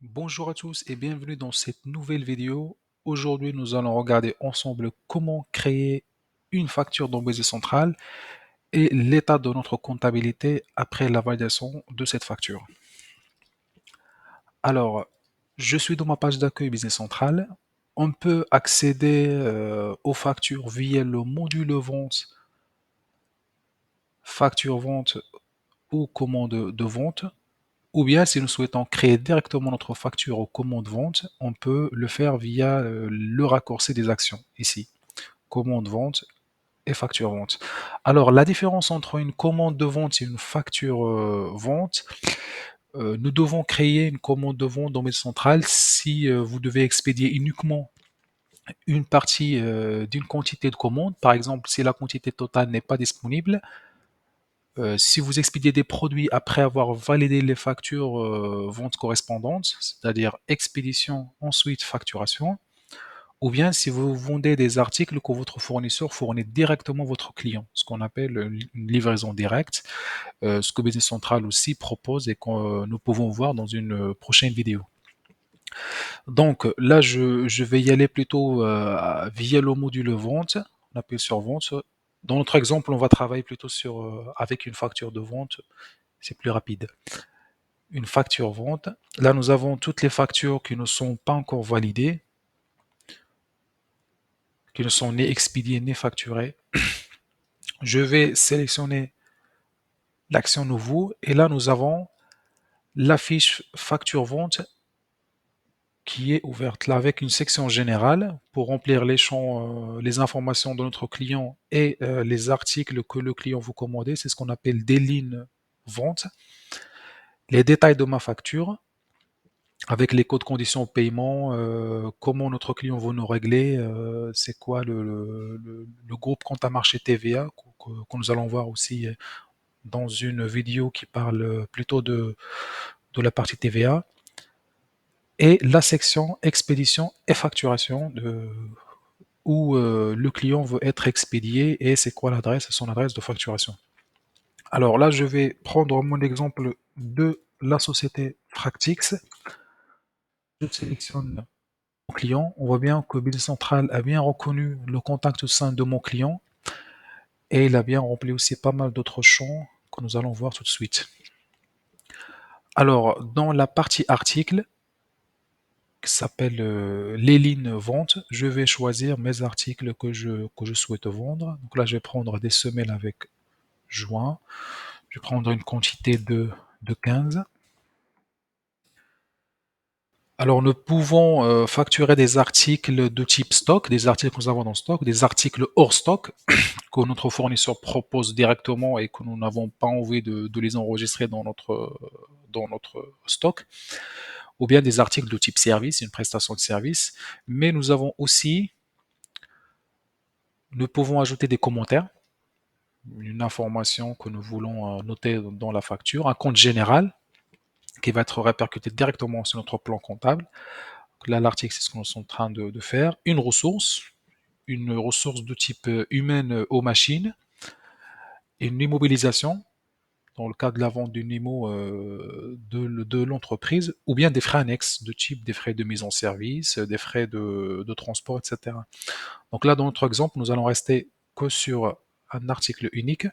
Bonjour à tous et bienvenue dans cette nouvelle vidéo. Aujourd'hui, nous allons regarder ensemble comment créer une facture dans Business Central et l'état de notre comptabilité après la validation de cette facture. Alors, je suis dans ma page d'accueil Business Central. On peut accéder aux factures via le module vente, facture vente ou commande de vente. Ou bien, si nous souhaitons créer directement notre facture aux commandes vente, on peut le faire via le raccourci des actions, ici. Commande vente et facture vente. Alors, la différence entre une commande de vente et une facture vente, nous devons créer une commande de vente dans Mail Central si vous devez expédier uniquement une partie d'une quantité de commandes. Par exemple, si la quantité totale n'est pas disponible, si vous expédiez des produits après avoir validé les factures ventes correspondantes, c'est-à-dire expédition, ensuite facturation, ou bien si vous vendez des articles que votre fournisseur fournit directement à votre client, ce qu'on appelle une livraison directe, ce que Business Central aussi propose et que nous pouvons voir dans une prochaine vidéo. Donc là, je vais y aller plutôt via le module vente. On appuie sur vente. Dans notre exemple, on va travailler plutôt avec une facture de vente. C'est plus rapide. Une facture vente. Là, nous avons toutes les factures qui ne sont pas encore validées, qui ne sont ni expédiées ni facturées. Je vais sélectionner l'action nouveau et là, nous avons la fiche facture vente qui est ouverte là avec une section générale pour remplir les champs, les informations de notre client et les articles que le client vous commandait. C'est ce qu'on appelle des lignes vente. Les détails de ma facture avec les codes conditions de paiement, comment notre client va nous régler, c'est quoi le groupe compte à marché TVA que nous allons voir aussi dans une vidéo qui parle plutôt de la partie TVA et la section expédition et facturation où le client veut être expédié et c'est quoi l'adresse, son adresse de facturation. Alors là, je vais prendre mon exemple de la société Fractix. Je sélectionne mon client. On voit bien que Business Central a bien reconnu le contact sein de mon client et il a bien rempli aussi pas mal d'autres champs que nous allons voir tout de suite. Alors, dans la partie article, qui s'appelle les lignes vente, je vais choisir mes articles que je souhaite vendre. Donc là, je vais prendre des semelles avec juin. Je vais prendre une quantité de 15. Alors, nous pouvons facturer des articles de type stock, des articles que nous avons dans stock, des articles hors stock que notre fournisseur propose directement et que nous n'avons pas envie de les enregistrer dans notre stock, ou bien des articles de type service, une prestation de service. Mais nous pouvons ajouter des commentaires, une information que nous voulons noter dans la facture, un compte général qui va être répercuté directement sur notre plan comptable. Donc là, l'article, c'est ce que nous sommes en train de faire. Une ressource de type humaine aux machines, une immobilisation, dans le cas de la vente d'une IMO de l'entreprise, ou bien des frais annexes de type des frais de mise en service, des frais de transport, etc. Donc là, dans notre exemple, nous allons rester que sur un article unique.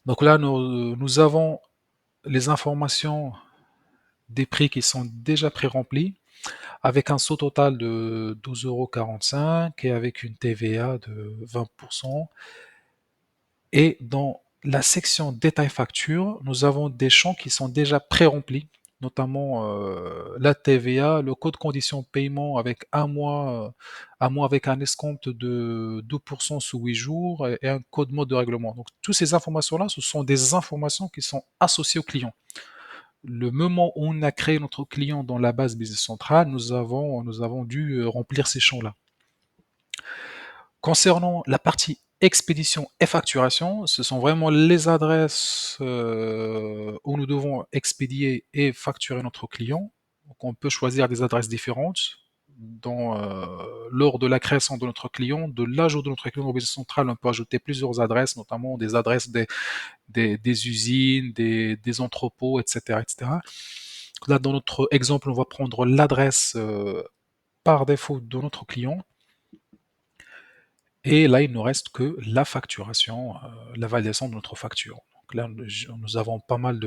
Donc là, nous avons les informations des prix qui sont déjà pré-remplis, avec un saut total de 12,45 € et avec une TVA de 20%. Et dans la section détail facture, nous avons des champs qui sont déjà pré-remplis, notamment la TVA, le code condition de paiement avec un mois avec un escompte de 2% sous 8 jours et un code mode de règlement. Donc, toutes ces informations-là, ce sont des informations qui sont associées au client. Le moment où on a créé notre client dans la base Business Central, nous avons dû remplir ces champs-là. Concernant la partie expédition et facturation, ce sont vraiment les adresses où nous devons expédier et facturer notre client. Donc on peut choisir des adresses différentes lors de la création de notre client, de l'ajout de notre client au business central, on peut ajouter plusieurs adresses, notamment des adresses des usines, des entrepôts, etc., etc. Là, dans notre exemple, on va prendre l'adresse par défaut de notre client. Et là, il ne nous reste que la facturation, la validation de notre facture. Donc là, nous avons pas mal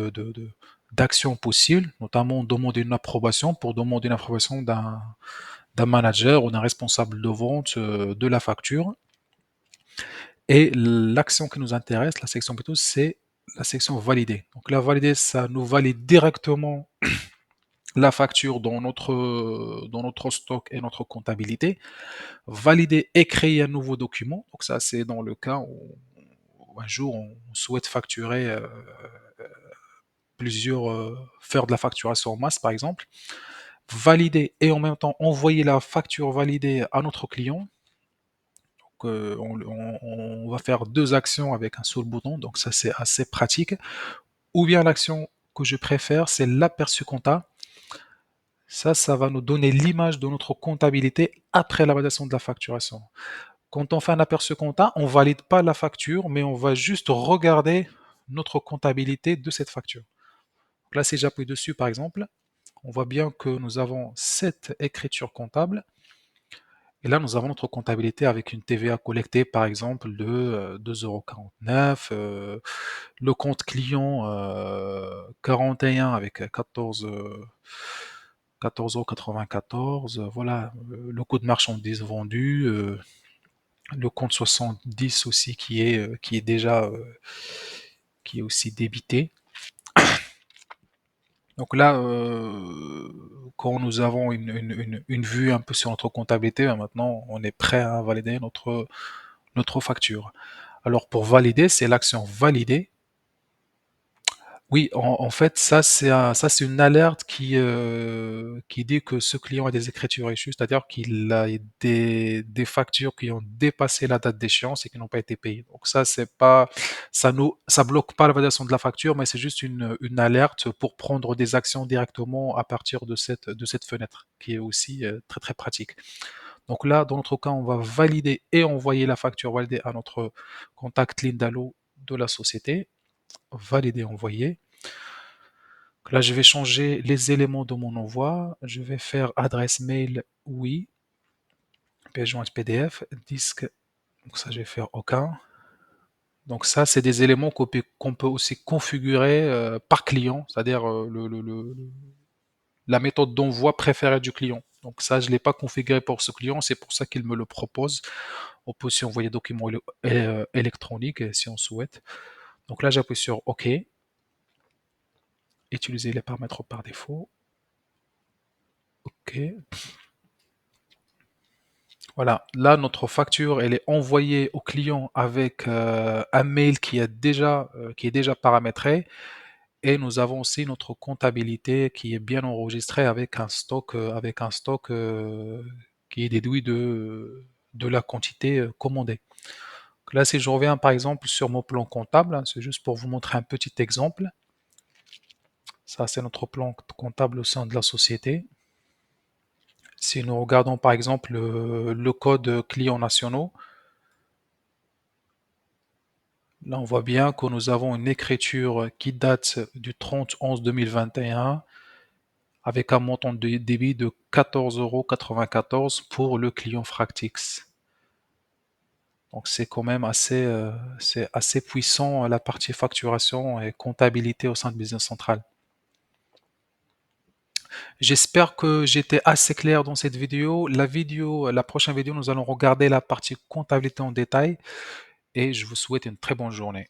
d'actions possibles, notamment demander une approbation pour demander une approbation d'un manager ou d'un responsable de vente de la facture. Et l'action qui nous intéresse, la section plutôt, c'est la section valider. Donc là, valider, ça nous valide directement la facture dans notre stock et notre comptabilité. Valider et créer un nouveau document. Donc ça, c'est dans le cas où un jour on souhaite facturer faire de la facturation en masse par exemple. Valider et en même temps envoyer la facture validée à notre client. Donc, on va faire deux actions avec un seul bouton, donc ça c'est assez pratique. Ou bien l'action que je préfère, c'est l'aperçu compta. Ça va nous donner l'image de notre comptabilité après la validation de la facturation. Quand on fait un aperçu compta, on valide pas la facture, mais on va juste regarder notre comptabilité de cette facture. Donc là, si j'appuie dessus, par exemple, on voit bien que nous avons cette écriture comptable. Et là, nous avons notre comptabilité avec une TVA collectée, par exemple, de 2,49 €, le compte client 41 avec 14,94 €, voilà, le coût de marchandises vendues, le compte 70 aussi qui est déjà qui est aussi débité. Donc là, quand nous avons une vue un peu sur notre comptabilité, ben maintenant on est prêt à valider notre facture. Alors pour valider, c'est l'action valider. Oui, en fait, ça c'est une alerte qui dit que ce client a des écritures échues, c'est-à-dire qu'il a des factures qui ont dépassé la date d'échéance et qui n'ont pas été payées. Donc ça, c'est pas, ça bloque pas la validation de la facture, mais c'est juste une alerte pour prendre des actions directement à partir de cette fenêtre, qui est aussi très très pratique. Donc là, dans notre cas, on va valider et envoyer la facture validée à notre contact Lindalo de la société. Valider, envoyer. Là, je vais changer les éléments de mon envoi. Je vais faire adresse mail, oui, pièce jointe PDF, disque, donc ça, je vais faire aucun. Donc ça, c'est des éléments qu'on peut aussi configurer par client, c'est-à-dire la méthode d'envoi préférée du client. Donc ça, je ne l'ai pas configuré pour ce client, c'est pour ça qu'il me le propose. On peut aussi envoyer document électronique si on souhaite. Donc là, j'appuie sur OK. Utiliser les paramètres par défaut. OK. Voilà, là notre facture elle est envoyée au client avec un mail qui est déjà paramétré et nous avons aussi notre comptabilité qui est bien enregistrée avec un stock qui est déduit de la quantité commandée. Donc là, si je reviens par exemple sur mon plan comptable, hein, c'est juste pour vous montrer un petit exemple. Ça, c'est notre plan comptable au sein de la société. Si nous regardons par exemple le code clients nationaux, là, on voit bien que nous avons une écriture qui date du 30/11/2021 avec un montant de débit de 14,94 € pour le client Fractix. Donc c'est quand même c'est assez puissant la partie facturation et comptabilité au sein de Business Central. J'espère que j'étais assez clair dans cette vidéo. La prochaine vidéo, nous allons regarder la partie comptabilité en détail et je vous souhaite une très bonne journée.